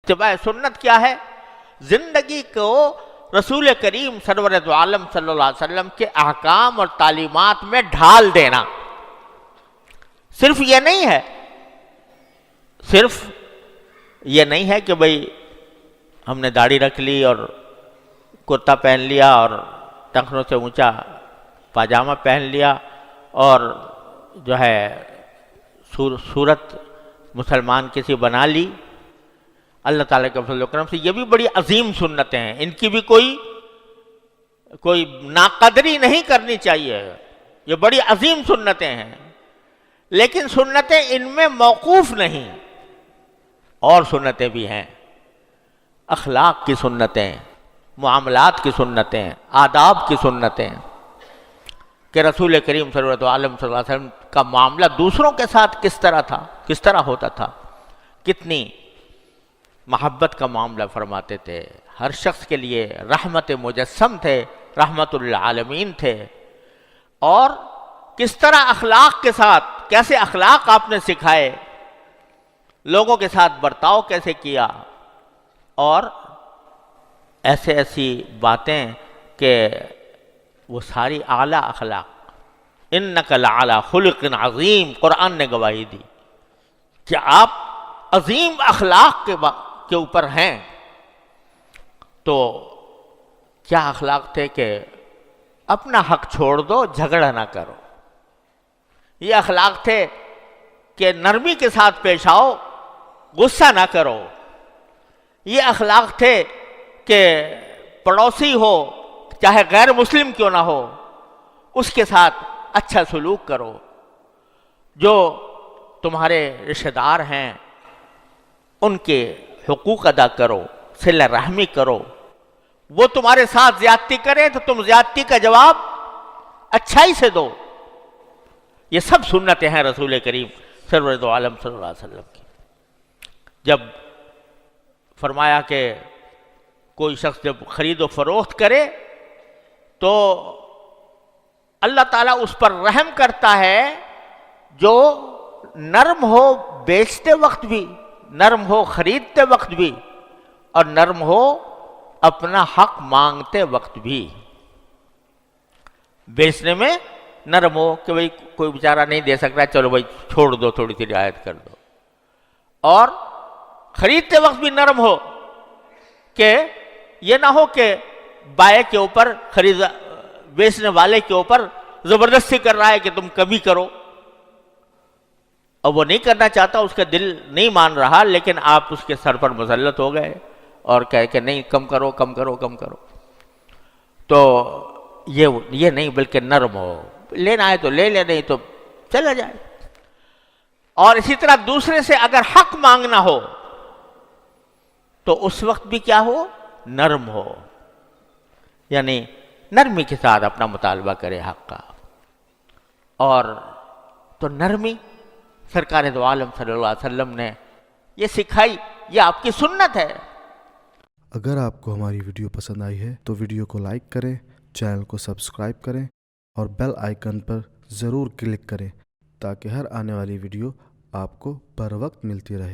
اتباع سنت کیا ہے؟ زندگی کو رسول کریم سرور دو عالم صلی اللہ علیہ وسلم کے احکام اور تعلیمات میں ڈھال دینا۔ صرف یہ نہیں ہے کہ بھئی ہم نے داڑھی رکھ لی اور کرتا پہن لیا اور ٹخنوں سے اونچا پاجامہ پہن لیا اور جو ہے صورت مسلمان کسی بنا لی۔ اللہ تعالیٰ کے فضل و کرم سے یہ بھی بڑی عظیم سنتیں ہیں، ان کی بھی کوئی ناقدری نہیں کرنی چاہیے، یہ بڑی عظیم سنتیں ہیں، لیکن سنتیں ان میں موقوف نہیں، اور سنتیں بھی ہیں، اخلاق کی سنتیں، معاملات کی سنتیں، آداب کی سنتیں، کہ رسول کریم صلی اللہ علیہ وسلم کا معاملہ دوسروں کے ساتھ کس طرح ہوتا تھا، کتنی محبت کا معاملہ فرماتے تھے، ہر شخص کے لیے رحمت مجسم تھے، رحمت للعالمین تھے، اور کس طرح اخلاق کے ساتھ، کیسے اخلاق آپ نے سکھائے، لوگوں کے ساتھ برتاؤ کیسے کیا، اور ایسی باتیں کہ وہ ساری اعلیٰ اخلاق۔ انک لعلی خلق عظیم، قرآن نے گواہی دی کہ آپ عظیم اخلاق کے اوپر ہیں۔ تو کیا اخلاق تھے کہ اپنا حق چھوڑ دو، جھگڑا نہ کرو۔ یہ اخلاق تھے کہ نرمی کے ساتھ پیش آؤ، غصہ نہ کرو۔ یہ اخلاق تھے کہ پڑوسی ہو چاہے غیر مسلم کیوں نہ ہو، اس کے ساتھ اچھا سلوک کرو، جو تمہارے رشتہ دار ہیں ان کے حقوق ادا کرو، صلہ رحمی کرو، وہ تمہارے ساتھ زیادتی کرے تو تم زیادتی کا جواب اچھائی سے دو۔ یہ سب سنتیں ہیں رسول کریم سرور دو عالم صلی اللہ علیہ وسلم کی۔ جب فرمایا کہ کوئی شخص جب خرید و فروخت کرے تو اللہ تعالیٰ اس پر رحم کرتا ہے جو نرم ہو بیچتے وقت بھی، نرم ہو خریدتے وقت بھی، اور نرم ہو اپنا حق مانگتے وقت بھی۔ بیچنے میں نرم ہو کہ بھئی کوئی بیچارہ نہیں دے سکتا، چلو بھئی چھوڑ دو، تھوڑی سی رعایت کر دو، اور خریدتے وقت بھی نرم ہو کہ یہ نہ ہو کہ بائے کے اوپر بیچنے والے کے اوپر زبردستی کر رہا ہے کہ تم کمی کرو، اور وہ نہیں کرنا چاہتا، اس کا دل نہیں مان رہا، لیکن آپ اس کے سر پر مسلط ہو گئے اور کہے کہ نہیں کم کرو کم کرو کم کرو۔ تو یہ نہیں، بلکہ نرم ہو، لینا ہے تو لے لے، نہیں تو چلا جائے۔ اور اسی طرح دوسرے سے اگر حق مانگنا ہو تو اس وقت بھی کیا ہو؟ نرم ہو، یعنی نرمی کے ساتھ اپنا مطالبہ کرے حق کا۔ اور تو نرمی سرکار دو عالم صلی اللہ علیہ وسلم نے یہ سکھائی، یہ آپ کی سنت ہے۔ اگر آپ کو ہماری ویڈیو پسند آئی ہے تو ویڈیو کو لائک کریں، چینل کو سبسکرائب کریں اور بیل آئیکن پر ضرور کلک کریں تاکہ ہر آنے والی ویڈیو آپ کو بر وقت ملتی رہے۔